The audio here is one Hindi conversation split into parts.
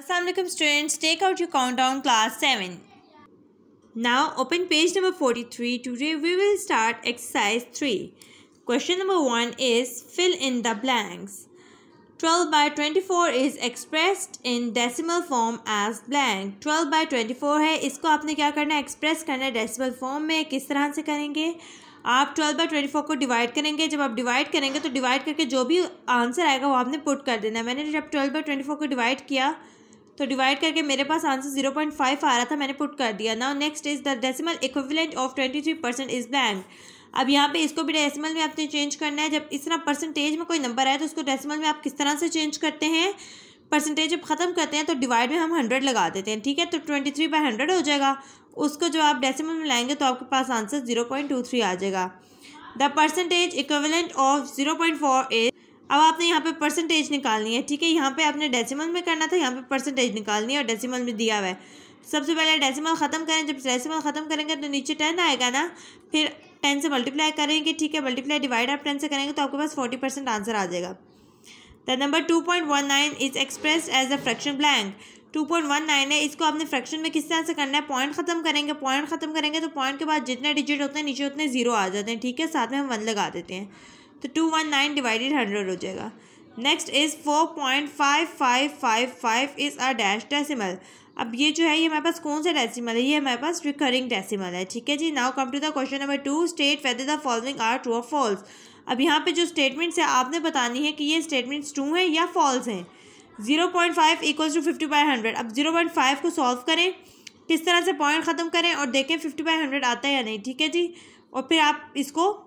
Assalamualaikum students, take out your countdown class 7. Now open page number 43. Today we will start exercise 3. Question number 1 is fill in the blanks. 12 by 24 is expressed in decimal form as blank. 12 by 24 है, इसको आपने क्या करना है, एक्सप्रेस करना है डेसिमल फॉर्म में. किस तरह से करेंगे, आप 12 बाई 24 को डिवाइड करेंगे. जब आप डिवाइड करेंगे तो डिवाइड करके जो भी आंसर आएगा वो आपने पुट कर देना है. मैंने जब 12 बाई 24 को डिवाइड किया तो डिवाइड करके मेरे पास आंसर 0.5 आ रहा था, मैंने पुट कर दिया. Now next is the decimal equivalent of 23% is blank. अब यहाँ पे इसको भी डेसिमल में आपने चेंज करना है. जब इस तरह परसेंटेज में कोई नंबर आए तो उसको डेसिमल में आप किस तरह से चेंज करते हैं, परसेंटेज जब ख़त्म करते हैं तो डिवाइड में हम 100 लगा देते हैं. ठीक है, तो 23/100 हो जाएगा. उसको जब आप डेसिमल में लाएंगे तो आपके पास आंसर 0.23 आ जाएगा. The percentage equivalent of 0.4 is. अब आपने यहाँ पे परसेंटेज निकालनी है. ठीक है, यहाँ पे आपने डेसिमल में करना था, यहाँ पे परसेंटेज निकालनी है और डेसिमल में दिया हुआ है. सबसे पहले डेसिमल ख़त्म करें. जब डेसिमल ख़त्म करेंगे तो नीचे 10 आएगा ना, फिर 10 से मल्टीप्लाई करेंगे. ठीक है, मल्टीप्लाई डिवाइड आप 10 से करेंगे तो आपके पास 40% आंसर आ जाएगा. The number 2.19 is expressed as a fraction blank. 2.19 है, इसको आपने फ्रैक्शन में किस तरह से करना है, पॉइंट ख़त्म करेंगे. पॉइंट ख़त्म करेंगे तो पॉइंट के बाद जितने डिजिट होते हैं नीचे उतने 0 आ जाते हैं. ठीक है, साथ में हम 1 लगा देते हैं तो 219 डिवाइडेड 100 हो जाएगा. Next is 4.5555 is a dash decimal. अब ये जो है ये हमारे पास कौन सा डेसिमल है, ये हमारे पास रिकरिंग डेसिमल है. ठीक है जी. Now come to the question number 2. State whether the following are true or false. अब यहाँ पे जो स्टेटमेंट्स है आपने बतानी है कि ये स्टेटमेंट्स ट्रू हैं या फॉल्स हैं. 0.5 इक्वल्स टू 50/100. अब 0.5 को सॉल्व करें, किस तरह से पॉइंट ख़त्म करें और देखें 50/100 आता है या नहीं. ठीक है जी. और फिर आप इसको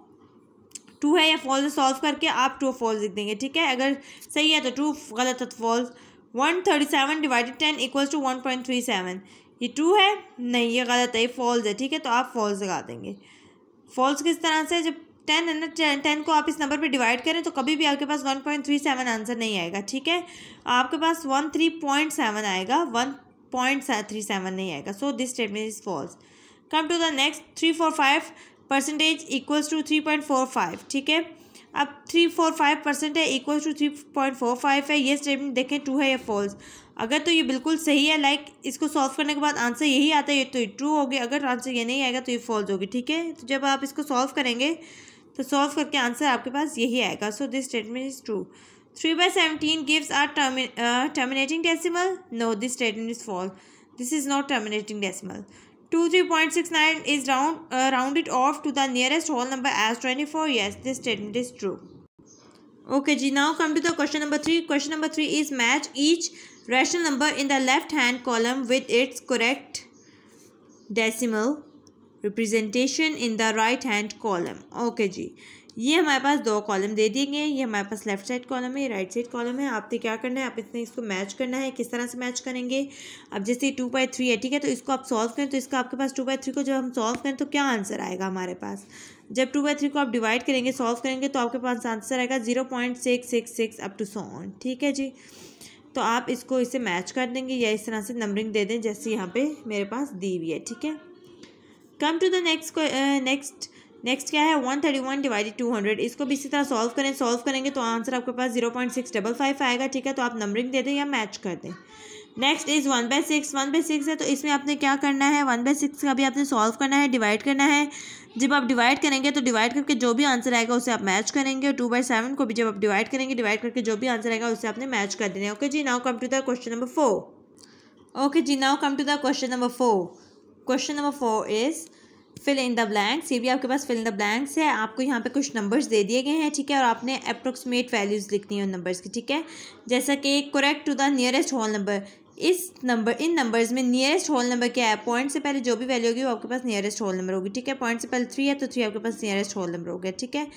ट्रू है या फॉल्स सॉल्व करके आप ट्रू फॉल्स लिख देंगे. ठीक है, अगर सही है तो ट्रू, गलत है तो फॉल्स. 137 divided 10 equals to 1.37. ये ट्रू है, नहीं ये गलत है, ये फॉल्स है. ठीक है, तो आप फॉल्स लगा देंगे. फॉल्स किस तरह से, जब 10 है ना, 10 को आप इस नंबर पे डिवाइड करें तो कभी भी आपके पास 1.37 आंसर नहीं आएगा. ठीक है, आपके पास 13.7 आएगा, 1.37 नहीं आएगा. So this statement is false. Come to the next. 345 percentage equals to 3.45. ठीक है, अब 345% है इक्वल्स टू 3.45 है. ये स्टेटमेंट देखें ट्रू है या फॉल्स. अगर तो ये बिल्कुल सही है, लाइक इसको सॉल्व करने के बाद आंसर यही आता है तो ये ट्रू होगी. अगर आंसर ये नहीं आएगा तो ये फॉल्स होगी. ठीक है, तो जब आप इसको सॉल्व करेंगे तो सॉल्व करके आंसर आपके पास यही आएगा. So this statement is true. 3/17 gives are terminating decimal. No, this statement is false. This is not terminating decimal. 23.69 is rounded off to the nearest whole number as 24. Yes, this statement is true. Okay ji, now come to the question number 3. Question number 3 is match each rational number in the left hand column with its correct decimal representation in the right hand column. Okay ji, ये हमारे पास 2 कॉलम दे दिए गए. ये हमारे पास लेफ्ट साइड कॉलम है, राइट साइड कॉलम है. आपने क्या करना है, आप इसको मैच करना है. किस तरह से मैच करेंगे, अब जैसे 2/3 है. ठीक है, तो इसको आप सॉल्व करें तो इसका आपके पास 2/3 को जब हम सॉल्व करें तो क्या आंसर आएगा हमारे पास. जब 2/3 को आप डिवाइड करेंगे, सॉल्व करेंगे तो आपके पास आंसर आएगा 0.666 अप टू सो ऑन. ठीक है जी, तो आप इसको इससे मैच कर देंगे या इस तरह से नंबरिंग दे दें जैसे यहाँ पे मेरे पास दी हुई है. ठीक है, कम टू द नेक्स्ट क्या है, 131 डिवाइडेड 200. इसको भी इसी तरह सॉल्व करें. सॉल्व करेंगे तो आंसर आपके पास 0.655 आएगा. ठीक है, तो आप नंबरिंग दे दें या मैच कर दें. Next is 1/6. 1/6 है तो इसमें आपने क्या करना है, 1/6 का भी आपने सॉल्व करना है, डिवाइड करना है. जब आप डिवाइड करेंगे तो डिवाइड करके जो भी आंसर आएगा उसे आप मैच करेंगे. और 2/7 को भी जब आप डिवाइड करेंगे, डिवाइड करके जो भी आंसर आएगा उसे आपने मैच कर देना है. ओके जी, now come to the question number 4. Okay जी, now come to the question number 4. Question number 4 is fill in the blanks. ये भी आपके पास फिल इन द ब्लैंक्स है. आपको यहाँ पे कुछ नंबर्स दे दिए गए हैं. ठीक है, और आपने अप्रोक्सीमेट वैल्यूज़ लिखनी है उन नंबर्स की. ठीक है, जैसा कि correct to the nearest whole number. इन नंबर्स में नियरेस्ट होल नंबर क्या है, पॉइंट से पहले जो भी वैल्यू होगी वो आपके पास नियरेस्ट होल नंबर होगी. ठीक है, पॉइंट से पहले 3 है तो 3 आपके पास नियरेस्ट होल नंबर हो गया. ठीक है,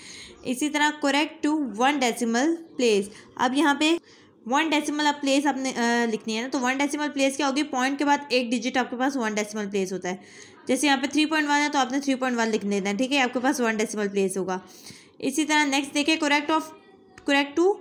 इसी तरह करेक्ट टू 1 डेसिमल प्लेस. अब यहाँ पे 1 डेसिमल आप प्लेस आपने लिखनी है ना, तो 1 डेसिमल प्लेस क्या होगी, पॉइंट के बाद एक डिजिट आपके पास 1 डेसिमल प्लेस होता है. जैसे यहाँ पे 3.1 है तो आपने 3.1 लिख देना है. ठीक है, आपके पास 1 डेसिमल प्लेस होगा. इसी तरह नेक्स्ट देखिए, correct to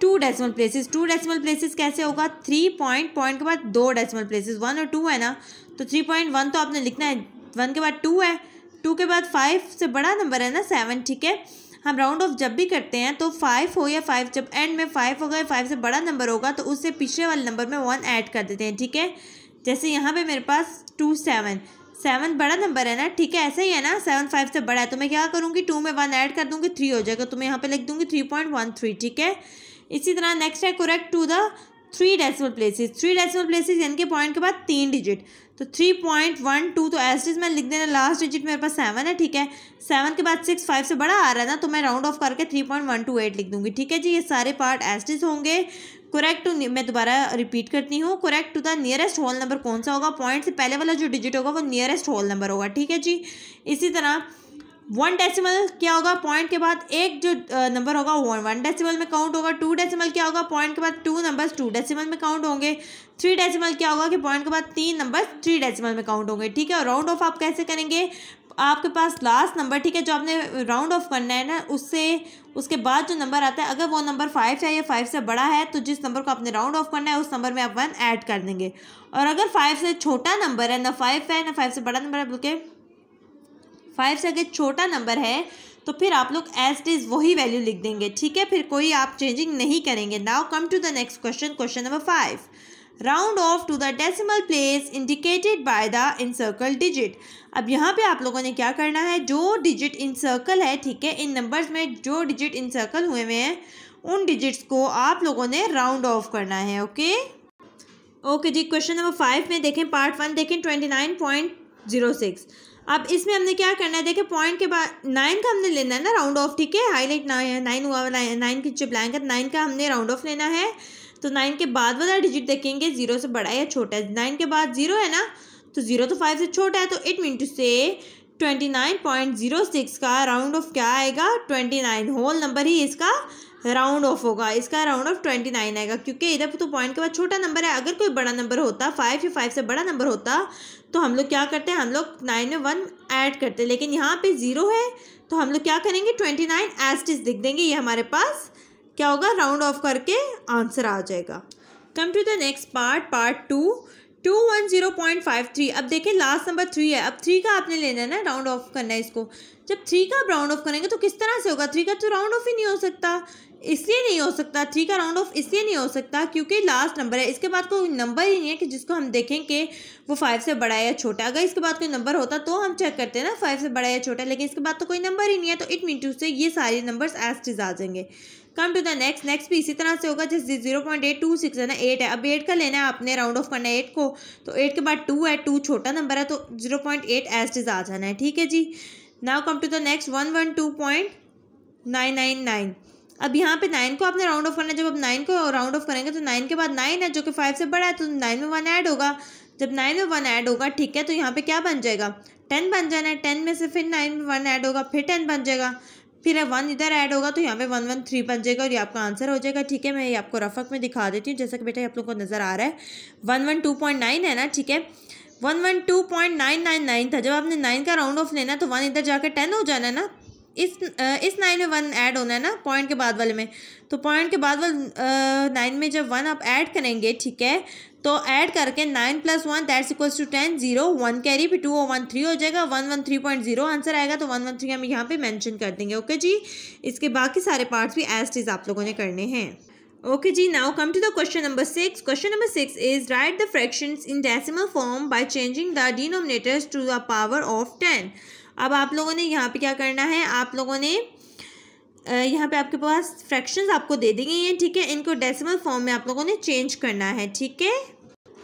2 decimal places. 2 decimal places कैसे होगा, 3 पॉइंट के बाद 2 डेसिमल प्लेसेस. 1 और 2 है ना, तो 3.1 तो आपने लिखना है, 1 के बाद 2 है, 2 के बाद 5 से बड़ा नंबर है ना 7. ठीक है, हम राउंड ऑफ जब भी करते हैं तो 5 हो या 5, जब एंड में 5 होगा या 5 से बड़ा नंबर होगा तो उससे पिछले वाले नंबर में 1 ऐड कर देते हैं, ठीक है। जैसे यहाँ पे मेरे पास 2 7 बड़ा नंबर है ना, ठीक है। ऐसा ही है ना, 7 5 से बड़ा है तो मैं क्या करूँगी 2 में 1 ऐड कर दूँगी, 3 हो जाएगा, तो मैं यहाँ पे लिख दूँगी 3.13, ठीक है। इसी तरह नेक्स्ट है correct to the 3 decimal places. 3 decimal places यानी कि पॉइंट के बाद 3 डिजिट, तो 3.12 तो एज इज मैं लिख देना, लास्ट डिजिट मेरे पास 7 है, ठीक है। 7 के बाद 6 5 से बड़ा आ रहा है ना, तो मैं राउंड ऑफ करके 3.128 लिख दूंगी, ठीक है जी। ये सारे पार्ट एज इज होंगे। करेक्ट टू, मैं दोबारा रिपीट करती हूँ, correct to the nearest whole number कौन सा होगा, पॉइंट से पहले वाला जो डिजिट होगा वो नियरेस्ट होल नंबर होगा, ठीक है जी। इसी तरह 1 डेसिमल क्या होगा, पॉइंट के बाद एक जो नंबर होगा वो 1 डेसिमल में काउंट होगा। 2 डेसिमल क्या होगा, पॉइंट के बाद 2 नंबर्स 2 डेसिमल में काउंट होंगे। 3 डेसिमल क्या होगा कि पॉइंट के बाद 3 नंबर्स 3 डेसिमल में काउंट होंगे, ठीक है। और राउंड ऑफ आप कैसे करेंगे, आपके पास लास्ट नंबर, ठीक है, जो आपने राउंड ऑफ करना है ना, उससे उसके बाद जो नंबर आता है अगर वो नंबर 5 है या 5 से बड़ा है तो जिस नंबर को आपने राउंड ऑफ करना है उस नंबर में आप 1 ऐड कर देंगे। और अगर 5 से छोटा नंबर है, ना 5 है ना 5 से बड़ा नंबर है, बल्कि 5 से अगर छोटा नंबर है तो फिर आप लोग एज इट इज़ वही वैल्यू लिख देंगे, ठीक है। फिर कोई आप चेंजिंग नहीं करेंगे। Now come to the next question, question number 5। Round off to the decimal place indicated by the encircled digit. अब यहाँ पे आप लोगों ने क्या करना है, जो डिजिट इनसर्कल है, ठीक है, इन नंबर्स में जो डिजिट इनसर्कल हुए हुए हैं उन डिजिट्स को आप लोगों ने राउंड ऑफ करना है, ओके जी। क्वेश्चन नंबर 5 में देखें, पार्ट 1 देखें, 29.06। अब इसमें हमने क्या करना है, देखें पॉइंट के बाद 9 का हमने लेना है ना राउंड ऑफ, ठीक है। हाईलाइट 9 हुआ वाला, 9 की जो ब्लैंक है 9 का हमने राउंड ऑफ लेना है। तो 9 के बाद वाला डिजिट देखेंगे 0 से बड़ा है या छोटा है। 9 के बाद 0 है ना, तो 0 तो 5 से छोटा है, तो इट मीन टू से 29.06 का राउंड ऑफ क्या आएगा, 29 होल नंबर ही इसका राउंड ऑफ होगा। इसका राउंड ऑफ 29 आएगा, क्योंकि इधर तो पॉइंट के बाद छोटा नंबर है। अगर कोई बड़ा नंबर होता 5 या 5 से बड़ा नंबर होता तो हम लोग क्या करते हैं, हम लोग 9 में 1 ऐड करते हैं, लेकिन यहाँ पे 0 है तो हम लोग क्या करेंगे 29 एज इट इज लिख देंगे। ये हमारे पास क्या होगा, राउंड ऑफ करके आंसर आ जाएगा। Come to the next part 2, 210.53। अब देखें लास्ट नंबर 3 है। अब 3 का आपने लेना है ना, राउंड ऑफ करना है इसको। जब 3 का आप राउंड ऑफ करेंगे तो किस तरह से होगा, 3 का तो राउंड ऑफ ही नहीं हो सकता। इसलिए नहीं हो सकता 3 का राउंड ऑफ, इसलिए नहीं हो सकता क्योंकि लास्ट नंबर है, इसके बाद कोई नंबर ही नहीं है कि जिसको हम देखें कि वो 5 से बड़ा है या छोटा है। अगर इसके बाद कोई नंबर होता तो हम चेक करते हैं ना 5 से बड़ा है या छोटा है, लेकिन इसके बाद तो कोई नंबर ही नहीं है, तो इट मीन टू से ये सारे नंबर्स एज इज आ जाएंगे। कम टू द नेक्स्ट भी इसी तरह से होगा, जैसे 0.826 है ना, 8 है। अब 8 का लेना है आपने, राउंड ऑफ करना है 8 को, तो 8 के बाद 2 है, 2 छोटा नंबर है तो 0.8 एज इज आ जाना है, ठीक है जी। Now come to the next 112.999। अब यहाँ पे 9 को आपने राउंड ऑफ करना है। जब आप 9 को राउंड ऑफ करेंगे तो 9 के बाद 9 है जो कि 5 से बड़ा है, तो 9 में 1 ऐड होगा। जब 9 में 1 ऐड होगा, ठीक है, तो यहाँ पे क्या बन जाएगा, 10 बन जाना है। 10 में से फिर 9 में 1 ऐड होगा, फिर 10 बन जाएगा, फिर 1 इधर ऐड होगा तो यहाँ पे 113 बन जाएगा और ये आपका आंसर हो जाएगा, ठीक है। मैं ये आपको रफक में दिखा देती हूँ, जैसा कि बेटा आप लोगों को नज़र आ रहा है 112.9 है ना, ठीक है। 112.999 था। जब आपने 9 का राउंड ऑफ लेना तो 1 इधर जाकर 10 हो जाना है ना। इस 9 में 1 ऐड होना है ना पॉइंट के बाद वाले में, तो पॉइंट के बाद वाले 9 में जब 1 आप ऐड करेंगे, ठीक है, तो ऐड करके 9 + 1 दैट्स इक्वल्स टू 10, 0 1 कैरी, फिर 2 और 1 3 हो जाएगा, 113.0 आंसर आएगा। तो 113 हम यहाँ पे मेंशन कर देंगे, ओके जी। इसके बाकी सारे पार्ट्स भी एज इज आप लोगों ने करने हैं, ओके जी। Now come to the question number 6। Question number 6 is write the fractions in decimal form by changing the denominators to the power of 10। अब आप लोगों ने यहाँ पे क्या करना है, आप लोगों ने यहाँ पे आपके पास फ्रैक्शंस आपको दे दी गई हैं, ठीक है। इनको डेसिमल फॉर्म में आप लोगों ने चेंज करना है, ठीक है।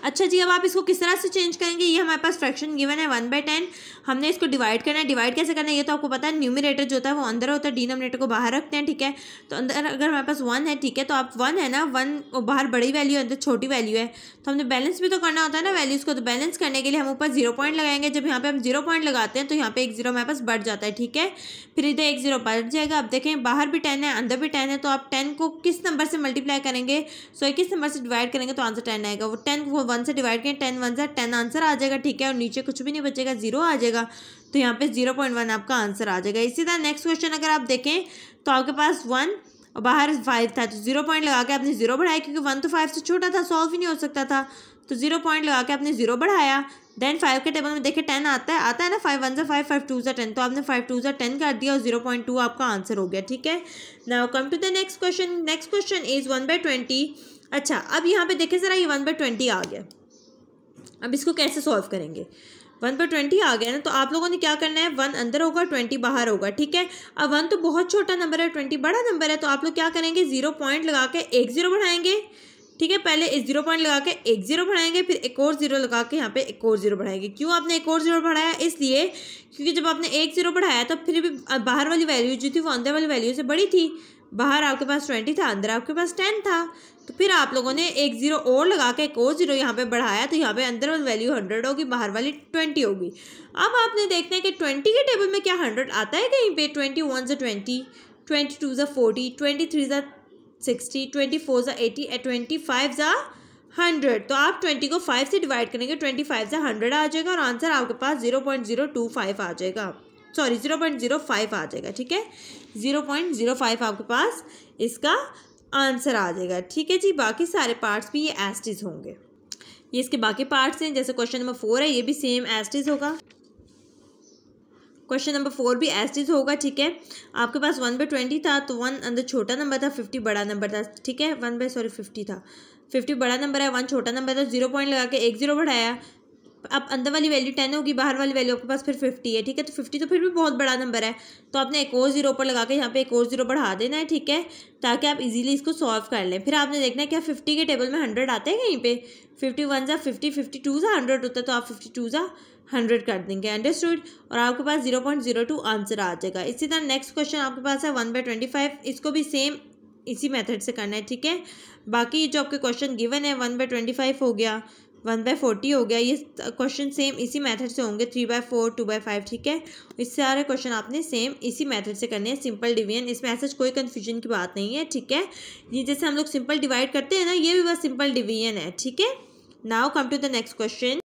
अच्छा जी, अब आप इसको किस तरह से चेंज करेंगे, ये हमारे पास फ्रैक्शन गिवन है 1/10। हमने इसको डिवाइड करना है। डिवाइड कैसे करना है ये तो आपको पता है, न्यूमरेटर जो होता है वो अंदर होता है, डिनोमिनेटर को बाहर रखते हैं, ठीक है। तो अंदर अगर हमारे पास 1 है, ठीक है, तो आप 1 है ना, 1 बाहर बड़ी वैल्यू है, अंदर छोटी वैल्यू है, तो हमने बैलेंस भी तो करना होता है ना वैल्यूज़ को। तो बैलेंस करने के लिए हम ऊपर 0 पॉइंट लगाएंगे। जब यहाँ पे हम 0 पॉइंट लगाते हैं तो यहाँ पे 1 0 हमारे पास बढ़ जाता है, ठीक है। फिर इधर 1 0 बढ़ जाएगा। अब देखें बाहर भी 10 है, अंदर भी 10 है, तो आप 10 को किस नंबर से मल्टीप्लाई करेंगे, सो किस नंबर से डिवाइड करेंगे तो आंसर 10 आएगा। वो 10 को 1 से डिवाइड करें, 10 1 से 10 आंसर आ जाएगा, ठीक है। और नीचे कुछ भी नहीं बचेगा, 0 आ जाएगा, तो यहाँ पे 0.1 आपका आंसर आ जाएगा। इसी तरह नेक्स्ट क्वेश्चन अगर आप देखें तो आपके पास 1 और बाहर 5 था, तो 0 पॉइंट लगा के आपने 0 बढ़ाया, क्योंकि 1 तो 5 से छोटा था, सॉल्व ही नहीं हो सकता था, तो 0 पॉइंट लगा के आपने 0 बढ़ाया। देन 5 के टेबल में देखिए 10 आता है ना, 5 1 5 5 2 10, तो आपने 5 2 10 कर दिया और 0.2 आपका आंसर हो गया, ठीक है। Now come to the next question. Next question is 1/20। अच्छा, अब यहाँ पे देखिए ज़रा, ये 1/20 आ गया। अब इसको कैसे सॉल्व करेंगे? 1/20 आ गया ना, तो आप लोगों ने क्या करना है, 1 अंदर होगा 20 बाहर होगा, ठीक है। अब 1 तो बहुत छोटा नंबर है, 20 बड़ा नंबर है, तो आप लोग क्या करेंगे, 0 पॉइंट लगा के एक 0 बढ़ाएंगे, ठीक है। पहले इस 0 पॉइंट लगा के एक 0 बढ़ाएंगे, फिर एक और 0 लगा के यहाँ पे एक और 0 बढ़ाएंगे। क्यों आपने एक और 0 बढ़ाया? इसलिए क्योंकि जब आपने एक 0 बढ़ाया तो फिर भी बाहर वाली वैल्यू जो थी वो अंदर वाली वैल्यू से बड़ी थी। बाहर आपके पास 20 था, अंदर आपके पास 10 था, तो फिर आप लोगों ने एक 0 और लगा के एक और 0 यहाँ पे बढ़ाया, तो यहाँ पे अंदर वाली वैल्यू 100 होगी, बाहर वाली 20 होगी। अब आपने देखना है कि 20 के टेबल में क्या 100 आता है कहीं पे? 21 × 20, 22 × 40, 23 × 60, 24 × 80, 25 × 100। तो आप 20 को 5 से डिवाइड करेंगे, 25 से 100 आ जाएगा और आंसर आपके पास 0.025 आ जाएगा, सॉरी 0.05 आ जाएगा, ठीक है। 0.05 आपके पास इसका आंसर आ जाएगा, ठीक है जी। बाकी सारे पार्ट्स भी ये एज इट इज होंगे, ये इसके बाकी पार्ट्स हैं। जैसे क्वेश्चन नंबर 4 है, ये भी सेम एज इट इज होगा। क्वेश्चन नंबर 4 भी एज इट इज होगा, ठीक है। आपके पास 1/20 था, तो 1 अंदर छोटा नंबर था, 50 बड़ा नंबर था, ठीक है। 50 था, 50 बड़ा नंबर है, 1 छोटा नंबर था, 0 पॉइंट लगा के एक 0 बढ़ाया। अब अंदर वाली वैल्यू 10 होगी, बाहर वाली वैल्यू आपके पास फिर 50 है, ठीक है। तो 50 तो फिर भी बहुत बड़ा नंबर है, तो आपने एक और 0 ऊपर लगा के यहाँ पे एक और 0 बढ़ा देना है, ठीक है, ताकि आप इजीली इसको सॉल्व कर लें। फिर आपने देखना है क्या 50 के टेबल में 100 आते हैं कहीं पे? 51 × 50, 52 × 100 होता है, तो आप 52 × 100 कर देंगे, अंडरस्टूड। और आपके पास 0.02 आंसर आ जाएगा। इसी तरह नेक्स्ट क्वेश्चन आपके पास है 1/25, इसको भी सेम इसी मेथड से करना है, ठीक है। बाकी जो आपके क्वेश्चन गिवन है 1/25 हो गया, 1/40 हो गया, ये क्वेश्चन सेम इसी मेथड से होंगे, 3/4, 2/5, ठीक है। इस सारे क्वेश्चन आपने सेम इसी मेथड से करने हैं, सिंपल डिवीजन। इसमें ऐसा कोई कन्फ्यूजन की बात नहीं है, ठीक है। ये जैसे हम लोग सिंपल डिवाइड करते हैं ना, ये भी बस सिंपल डिवीजन है, ठीक है। Now come to the next question.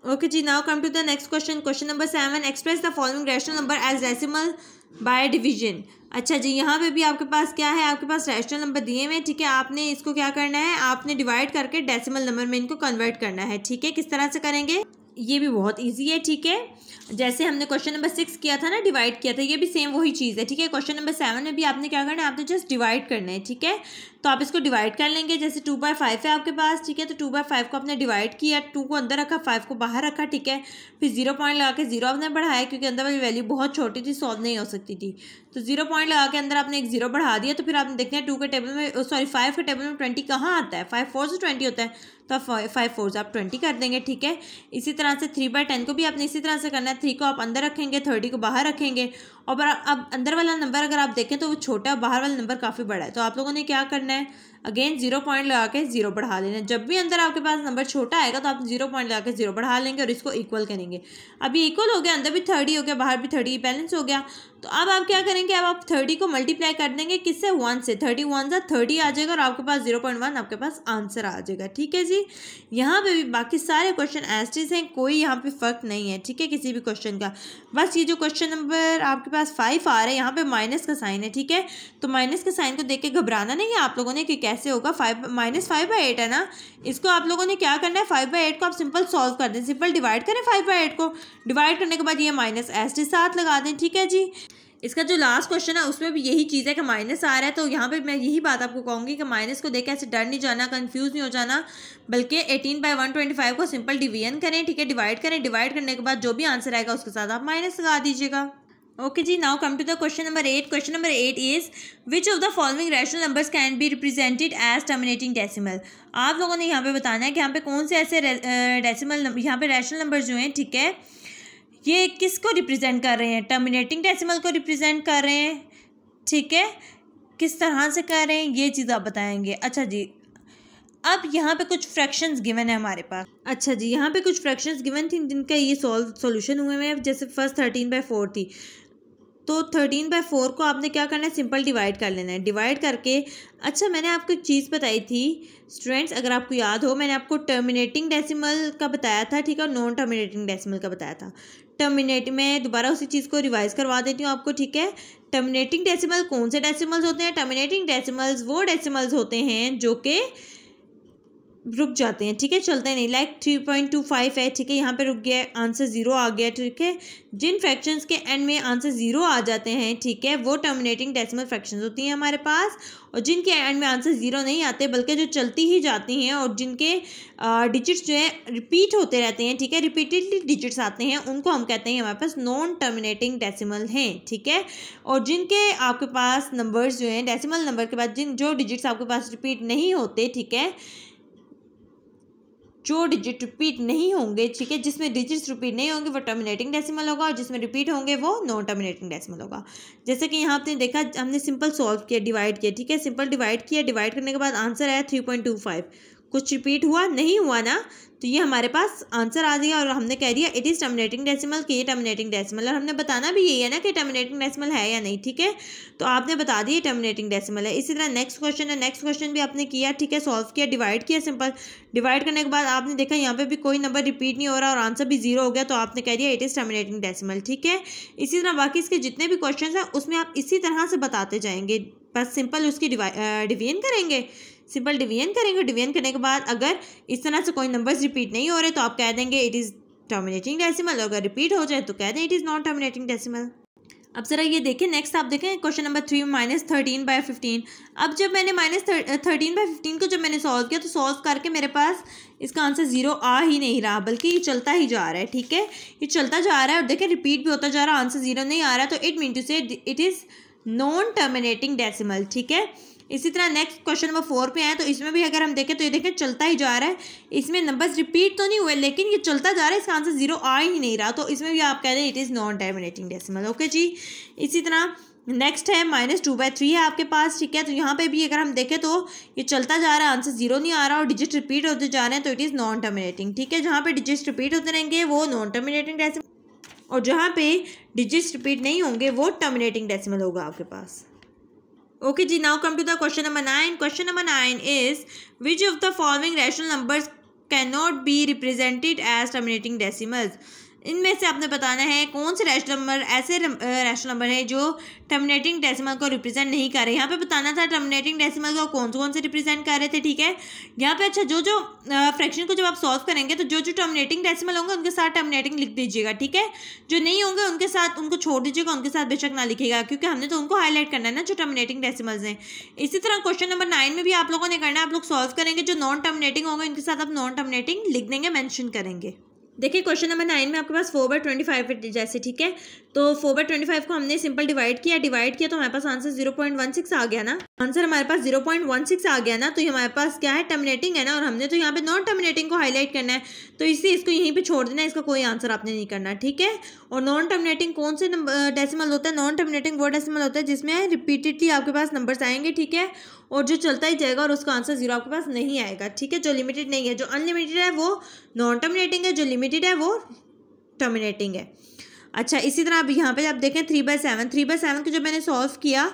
Okay जी, now come to the next question. Question number 7, express the following rational number as decimal by division. अच्छा जी, यहाँ पे भी आपके पास क्या है, आपके पास रैशनल नंबर दिए हुए हैं, ठीक है। आपने इसको क्या करना है, आपने डिवाइड करके डेसिमल नंबर में इनको कन्वर्ट करना है, ठीक है। किस तरह से करेंगे, ये भी बहुत इजी है, ठीक है। जैसे हमने क्वेश्चन नंबर 6 किया था ना, डिवाइड किया था, ये भी सेम वही चीज़ है, ठीक है। क्वेश्चन नंबर 7 में भी आपने क्या करना है, आपने जस्ट डिवाइड करना है, ठीक है। तो आप इसको डिवाइड कर लेंगे। जैसे 2/5 है आपके पास, ठीक है, तो 2/5 को आपने डिवाइड किया, 2 को अंदर रखा, 5 को बाहर रखा, ठीक है। फिर 0 पॉइंट लगा के 0 आपने बढ़ाया, क्योंकि अंदर वाली वैल्यू बहुत छोटी थी, सॉल्व नहीं हो सकती थी, तो 0 पॉइंट लगा के अंदर आपने एक 0 बढ़ा दिया। तो फिर आपने देखना है 2 के टेबल में, सॉरी 5 के टेबल में 20 कहाँ आता है, 5 4 से 20 होता है, तो आप 5 4 से आप 20 कर देंगे, ठीक है। इसी तरह से 3/10 को भी आपने इसी तरह से करना है, 3 को आप अंदर रखेंगे, 30 को बाहर रखेंगे। और अब अंदर वाला नंबर अगर आप देखें तो वो छोटा है, बाहर वाला नंबर काफ़ी बड़ा है, तो आप लोगों ने क्या करना है, अगेन 0 पॉइंट लगा के 0 बढ़ा लेना है। जब भी अंदर आपके पास नंबर छोटा आएगा तो आप 0 पॉइंट लगा के 0 बढ़ा लेंगे और इसको इक्वल करेंगे। अभी इक्वल हो गया, अंदर भी 30 हो गया, बाहर भी 30, बैलेंस हो गया। तो अब आप क्या करेंगे, अब आप 30 को मल्टीप्लाई कर देंगे किससे, 1 से, 31 × 30 आ जाएगा और आपके पास 0.1 आपके पास आंसर आ जाएगा, ठीक है जी। यहाँ पे भी बाकी सारे क्वेश्चन एज इट हैं, कोई यहाँ पे फर्क नहीं है, ठीक है, किसी भी क्वेश्चन का। बस ये जो क्वेश्चन नंबर आपके पास 5 आ रहा है, यहाँ पे माइनस का साइन है, ठीक है। तो माइनस के साइन को देख के घबराना नहीं है आप लोगों ने कि कैसे होगा, -5/8 है ना, इसको आप लोगों ने क्या करना है, 5/8 को आप सिंपल सॉल्व कर दें, सिंपल डिवाइड करें 5/8 को, डिवाइड करने के बाद ये माइनस एज इट साथ लगा दें, ठीक है जी। इसका जो लास्ट क्वेश्चन है उसमें भी यही चीज़ है कि माइनस आ रहा है, तो यहाँ पे मैं यही बात आपको कहूँगी कि माइनस को देख के ऐसे डर नहीं जाना, कंफ्यूज नहीं हो जाना, बल्कि 18/125 को सिंपल डिवीजन करें, ठीक है, डिवाइड करें, डिवाइड करने के बाद जो भी आंसर आएगा उसके साथ आप माइनस लगा दीजिएगा। ओके जी, now come to the question number 8। Question number 8 is which of the following rational numbers can be represented as terminating decimal. आप लोगों ने यहाँ पे बताना है कि यहाँ पे कौन से ऐसे डेसिमल, यहाँ पे रैशनल नंबर जो हैं, ठीक है, ये किसको रिप्रेजेंट कर रहे हैं, टर्मिनेटिंग डेसिमल को रिप्रेजेंट कर रहे हैं, ठीक है, किस तरह से कर रहे हैं ये चीज़ आप बताएंगे। अच्छा जी, अब यहाँ पे कुछ फ्रैक्शंस गिवन है हमारे पास। अच्छा जी, यहाँ पे कुछ फ्रैक्शंस गिवन थी जिनका ये सॉल्यूशन हुए हैं। जैसे फर्स्ट 13/4 थी, तो 13/4 को आपने क्या करना है, सिंपल डिवाइड कर लेना है। डिवाइड करके, अच्छा मैंने आपको एक चीज़ बताई थी स्टूडेंट्स, अगर आपको याद हो, मैंने आपको टर्मिनेटिंग डेसिमल का बताया था, ठीक है, और नॉन टर्मिनेटिंग डेसिमल का बताया था। मैं दोबारा उसी चीज़ को रिवाइज करवा देती हूँ आपको, ठीक है। टर्मिनेटिंग डेसिमल कौन से डेसिमल्स होते हैं, टर्मिनेटिंग डेसिमल्स वो डेसिमल्स होते हैं जो कि रुक जाते हैं, ठीक है, चलते नहीं, लाइक 3.25 है, ठीक है, यहाँ पे रुक गया, आंसर 0 आ गया, ठीक है। जिन फ्रैक्शंस के एंड में आंसर 0 आ जाते हैं, ठीक है, वो टर्मिनेटिंग डेसिमल फ्रैक्शंस होती हैं हमारे पास। और जिनके एंड में आंसर 0 नहीं आते बल्कि जो चलती ही जाती हैं और जिनके डिजिट्स जो है रिपीट होते रहते हैं, ठीक है, रिपीटेडली डिजिट्स आते हैं, उनको हम कहते हैं हमारे पास नॉन टर्मिनेटिंग डेसिमल हैं, ठीक है। और जिनके आपके पास नंबर्स जो हैं डेसिमल नंबर के बाद जो डिजिट्स आपके पास रिपीट नहीं होते, ठीक है, जो डिजिट रिपीट नहीं होंगे, ठीक है, जिसमें डिजिट्स रिपीट नहीं होंगे वो टर्मिनेटिंग डेसिमल होगा और जिसमें रिपीट होंगे वो नॉन टर्मिनेटिंग डेसिमल होगा। जैसे कि यहाँ आपने देखा, हमने सिंपल सॉल्व किया, डिवाइड किया, ठीक है, सिंपल डिवाइड किया, डिवाइड करने के बाद आंसर आया 3.25, कुछ रिपीट हुआ नहीं हुआ ना, तो ये हमारे पास आंसर आ गया और हमने कह दिया इट इज़ टर्मिनेटिंग डेसिमल कि ये टर्मिनेटिंग डेसिमल, और हमने बताना भी यही है ना कि टर्मिनेटिंग डेसिमल है या नहीं, ठीक है, तो आपने बता दिया टर्मिनेटिंग डेसिमल है। इसी तरह नेक्स्ट क्वेश्चन है, नेक्स्ट क्वेश्चन भी आपने किया, ठीक है, सॉल्व किया, डिवाइड किया, सिंपल डिवाइड करने के बाद आपने देखा यहाँ पे भी कोई नंबर रिपीट नहीं हो रहा और आंसर भी 0 हो गया, तो आपने कह दिया इट इज़ टर्मिनेटिंग डेसिमल, ठीक है। इसी तरह बाकी इसके जितने भी क्वेश्चन हैं उसमें आप इसी तरह से बताते जाएंगे, बस सिंपल उसकी डिवीजन करेंगे, सिंपल डिवीजन करेंगे, डिवीजन करने के बाद अगर इस तरह से कोई नंबर्स रिपीट नहीं हो रहे तो आप कह देंगे इट इज़ टर्मिनेटिंग डेसिमल, अगर रिपीट हो जाए तो कह दें it is not terminating decimal. अब ज़रा ये देखें, नेक्स्ट आप देखें क्वेश्चन नंबर 3 -13/15। अब जब मैंने -13/15 को जब मैंने सॉल्व किया तो सॉल्व करके मेरे पास इसका आंसर 0 आ ही नहीं रहा बल्कि ये चलता ही जा रहा है, ठीक है, ये चलता जा रहा है और देखें रिपीट भी होता जा रहा है, आंसर 0 नहीं आ रहा, तो इट मीन टू से it is non terminating decimal, ठीक है। इसी तरह नेक्स्ट क्वेश्चन नंबर 4 पे आए तो इसमें भी अगर हम देखें तो ये देखें चलता ही जा रहा है, इसमें नंबर्स रिपीट तो नहीं हुए लेकिन ये चलता जा रहा है, इसका आंसर 0 आ ही नहीं रहा, तो इसमें भी आप कह दें it is non terminating decimal, okay जी। इसी तरह नेक्स्ट है -2/3 है आपके पास, ठीक है, तो यहाँ पे भी अगर हम देखें तो ये चलता जा रहा है, आंसर 0 नहीं आ रहा और डिजिट रिपीट होते जा रहे हैं, तो इट इज़ नॉन टर्मिनेटिंग, ठीक है। जहाँ पे डिजिट रिपीट होते रहेंगे वो नॉन टर्मिनेटिंग डेसिमल और जहाँ पे डिजिट्स रिपीट नहीं होंगे वो टर्मिनेटिंग डेसिमल होगा आपके पास। Okay ji, now come to the question number 9. Question number 9 is which of the following rational numbers cannot be represented as terminating decimals? इनमें से आपने बताना है कौन से रैशनल नंबर ऐसे रैशनल नंबर है जो टर्मिनेटिंग डेसिमल को रिप्रेजेंट नहीं कर रहे। यहाँ पे बताना था टर्मिनेटिंग डेसिमल को कौन से रिप्रेजेंट कर रहे थे, ठीक है। यहाँ पे अच्छा जो फ्रैक्शन को जब आप सॉल्व करेंगे तो जो टर्मिनेटिंग डेसिमल होंगे उनके साथ टर्मिनेटिंग लिख दीजिएगा, ठीक है। जो नहीं होंगे उनके साथ उनको छोड़ दीजिएगा, उनके साथ बेशक ना लिखिएगा क्योंकि हमने तो उनको हाईलाइट करना है ना जो टर्मिनेटिंग डेसिमल्स हैं। इसी तरह क्वेश्चन नंबर 9 में भी आप लोगों ने करना है, आप लोग सॉल्व करेंगे, जो नॉन टर्मिनेटिंग होंगे उनके साथ आप नॉन टर्मिनेटिंग लिख देंगे, मेंशन करेंगे। देखिए क्वेश्चन नंबर 9 में आपके पास 4/25 जैसे, ठीक है, तो 4/25 को हमने सिंपल डिवाइड किया तो हमारे पास आंसर 0.16 आ गया ना, आंसर हमारे पास 0.16 आ गया ना, तो ये हमारे पास क्या है, टर्मिनेटिंग है ना, और हमने तो यहाँ पे नॉन टर्मिनेटिंग को हाईलाइट करना है, तो इससे इसको यहीं पे छोड़ देना है, इसका कोई आंसर आपने नहीं करना, ठीक है। और नॉन टर्मिनेटिंग कौन से डेसिमल होता है, नॉन टर्मिनेटिंग वो डेसिमल होता है जिसमें रिपीटेडली आपके पास नंबर्स आएंगे, ठीक है, और जो चलता ही जाएगा और उसका आंसर 0 आपके पास नहीं आएगा, ठीक है। जो लिमिटेड नहीं है, जो अनलिमिटेड है वो नॉन टर्मिनेटिंग है, जो लिमिटेड है वो टर्मिनेटिंग है। अच्छा, इसी तरह अब यहाँ पे आप देखें 3/7 को जब मैंने सॉल्व किया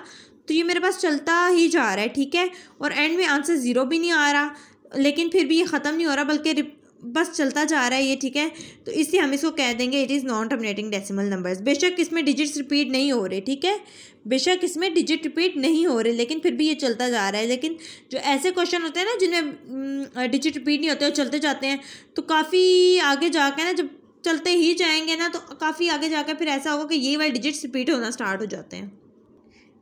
तो ये मेरे पास चलता ही जा रहा है, ठीक है, और एंड में आंसर 0 भी नहीं आ रहा लेकिन फिर भी ये ख़त्म नहीं हो रहा बल्कि बस चलता जा रहा है ये, ठीक है, तो इसलिए हम इसको कह देंगे it is non terminating decimal numbers. बेशक इसमें डिजिट्स रिपीट नहीं हो रहे, ठीक है, बेशक इसमें डिजिट रिपीट नहीं हो रहे लेकिन फिर भी ये चलता जा रहा है। लेकिन जो ऐसे क्वेश्चन होते हैं ना जिनमें डिजिट रिपीट नहीं होते और चलते जाते हैं तो काफ़ी आगे जाकर ना, जब चलते ही जाएंगे ना तो काफ़ी आगे जाकर फिर ऐसा होगा कि ये वाले डिजिट्स रिपीट होना स्टार्ट हो जाते हैं।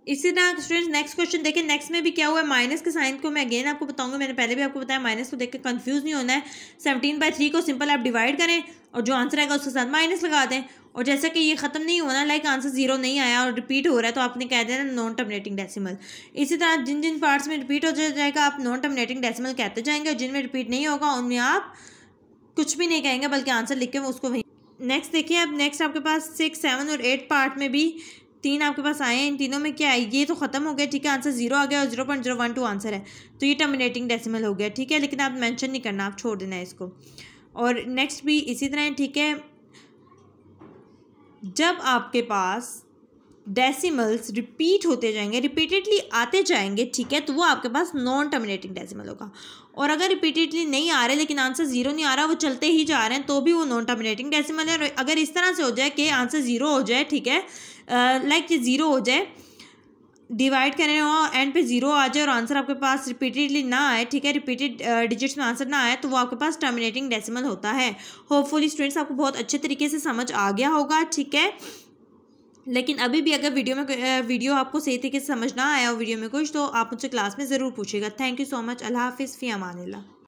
इसी तरह स्टूडेंट्स नेक्स्ट क्वेश्चन देखें, नेक्स्ट में भी क्या हुआ है, माइनस के साइन को मैं अगेन आपको बताऊंगा, मैंने पहले भी आपको बताया, माइनस को देख के कंफ्यूज नहीं होना है। 17/3 को सिंपल आप डिवाइड करें और जो आंसर आएगा उसके साथ माइनस लगा दें, और जैसा कि ये ख़त्म नहीं होना, लाइक आंसर 0 नहीं आया और रिपीट हो रहा है तो आपने कह देना नॉन टर्मिनेटिंग डेसिमल। इसी तरह जिन जिन पार्ट्स में रिपीट हो जाएगा आप नॉन टर्मिनेटिंग डेसिमल कहते जाएंगे, और जिनमें रिपीट नहीं होगा उनमें आप कुछ भी नहीं कहेंगे बल्कि आंसर लिख के उसको वहीं। नेक्स्ट देखिए, अब नेक्स्ट आपके पास 6, 7 और 8 पार्ट में भी 3 आपके पास आए हैं, इन तीनों में क्या है, ये तो ख़त्म हो गया, ठीक है, आंसर 0 आ गया और 0.012 आंसर है, तो ये टर्मिनेटिंग डेसिमल हो गया, ठीक है, लेकिन आप मेंशन नहीं करना, आप छोड़ देना है इसको। और नेक्स्ट भी इसी तरह है, ठीक है, जब आपके पास डेसिमल्स रिपीट होते जाएंगे, रिपीटेडली आते जाएंगे, ठीक है, तो वो आपके पास नॉन टर्मिनेटिंग डेसिमल होगा। और अगर रिपीटेडली नहीं आ रहे लेकिन आंसर 0 नहीं आ रहा, वो चलते ही जा रहे हैं, तो भी वो नॉन टर्मिनेटिंग डेसिमल है। और अगर इस तरह से हो जाए कि आंसर 0 हो जाए, ठीक है, लाइक ये 0 हो जाए डिवाइड करने हो एंड पे 0 आ जाए और आंसर आपके पास रिपीटेडली ना आए, ठीक है, रिपीटेड डिजिट्स में आंसर ना आए, तो वो आपके पास टर्मिनेटिंग डेसिमल होता है। होपफुली स्टूडेंट्स आपको बहुत अच्छे तरीके से समझ आ गया होगा, ठीक है। लेकिन अभी भी अगर वीडियो आपको सही तरीके से समझ ना आया हो वीडियो में कुछ, तो आप मुझसे क्लास में ज़रूर पूछिएगा। Thank you so much. अल्लाह हाफिज़, फ़ी अमानिल्लाह।